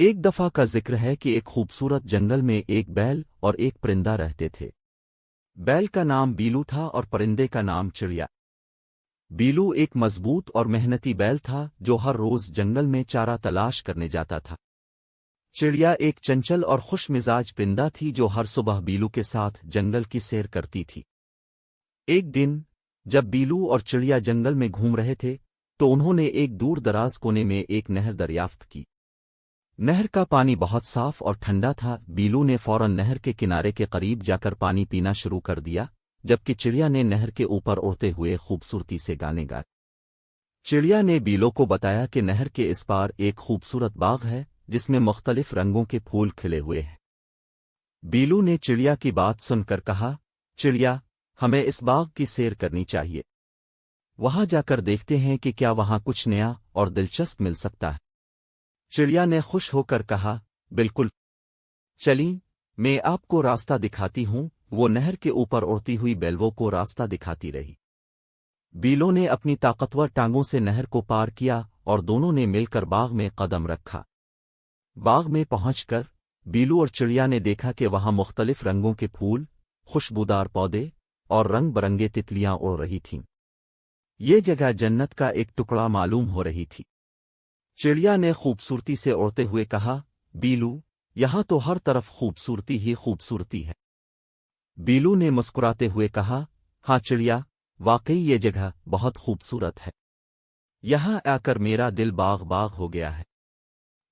ایک دفعہ کا ذکر ہے کہ ایک خوبصورت جنگل میں ایک بیل اور ایک پرندہ رہتے تھے۔ بیل کا نام بیلو تھا اور پرندے کا نام چڑیا۔ بیلو ایک مضبوط اور محنتی بیل تھا جو ہر روز جنگل میں چارہ تلاش کرنے جاتا تھا۔ چڑیا ایک چنچل اور خوش مزاج پرندہ تھی جو ہر صبح بیلو کے ساتھ جنگل کی سیر کرتی تھی۔ ایک دن جب بیلو اور چڑیا جنگل میں گھوم رہے تھے تو انہوں نے ایک دور دراز کونے میں ایک نہر دریافت کی۔ نہر کا پانی بہت صاف اور ٹھنڈا تھا۔ بیلو نے فوراً نہر کے کنارے کے قریب جا کر پانی پینا شروع کر دیا، جبکہ چڑیا نے نہر کے اوپر اڑتے ہوئے خوبصورتی سے گانے گائے۔ چڑیا نے بیلو کو بتایا کہ نہر کے اس پار ایک خوبصورت باغ ہے جس میں مختلف رنگوں کے پھول کھلے ہوئے ہیں۔ بیلو نے چڑیا کی بات سن کر کہا، چڑیا، ہمیں اس باغ کی سیر کرنی چاہیے۔ وہاں جا کر دیکھتے ہیں کہ کیا وہاں کچھ نیا اور دلچسپ مل سکتا ہے۔ چڑیا نے خوش ہو کر کہا، بالکل، چلیں، میں آپ کو راستہ دکھاتی ہوں۔ وہ نہر کے اوپر اڑتی ہوئی بیلو کو راستہ دکھاتی رہی۔ بیلو نے اپنی طاقتور ٹانگوں سے نہر کو پار کیا اور دونوں نے مل کر باغ میں قدم رکھا۔ باغ میں پہنچ کر بیلو اور چڑیا نے دیکھا کہ وہاں مختلف رنگوں کے پھول، خوشبودار پودے اور رنگ برنگے تتلیاں اڑ رہی تھیں۔ یہ جگہ جنت کا ایک ٹکڑا معلوم ہو رہی تھی۔ چڑیا نے خوبصورتی سے اڑتے ہوئے کہا، بیلو، یہاں تو ہر طرف خوبصورتی ہی خوبصورتی ہے۔ بیلو نے مسکراتے ہوئے کہا، ہاں چڑیا، واقعی یہ جگہ بہت خوبصورت ہے۔ یہاں آ کر میرا دل باغ باغ ہو گیا ہے۔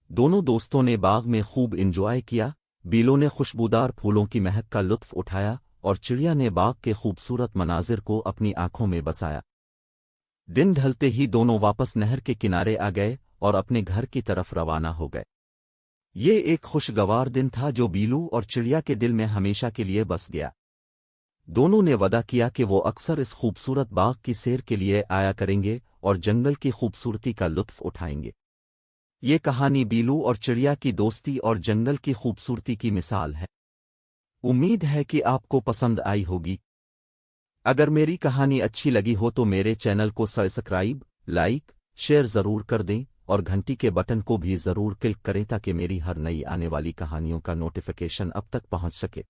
دونوں دوستوں نے باغ میں خوب انجوائے کیا۔ بیلو نے خوشبودار پھولوں کی مہک کا لطف اٹھایا اور چڑیا نے باغ کے خوبصورت مناظر کو اپنی آنکھوں میں بسایا۔ دن ڈھلتے ہی دونوں واپس نہر کے کنارے آ گئے اور اپنے گھر کی طرف روانہ ہو گئے۔ یہ ایک خوشگوار دن تھا جو بیلو اور چڑیا کے دل میں ہمیشہ کے لیے بس گیا۔ دونوں نے وعدہ کیا کہ وہ اکثر اس خوبصورت باغ کی سیر کے لیے آیا کریں گے اور جنگل کی خوبصورتی کا لطف اٹھائیں گے۔ یہ کہانی بیلو اور چڑیا کی دوستی اور جنگل کی خوبصورتی کی مثال ہے۔ امید ہے کہ آپ کو پسند آئی ہوگی۔ اگر میری کہانی اچھی لگی ہو تو میرے چینل کو سبسکرائب، لائک، شیئر ضرور کر دیں اور گھنٹی کے بٹن کو بھی ضرور کلک کریں تاکہ میری ہر نئی آنے والی کہانیوں کا نوٹیفیکیشن اب تک پہنچ سکے۔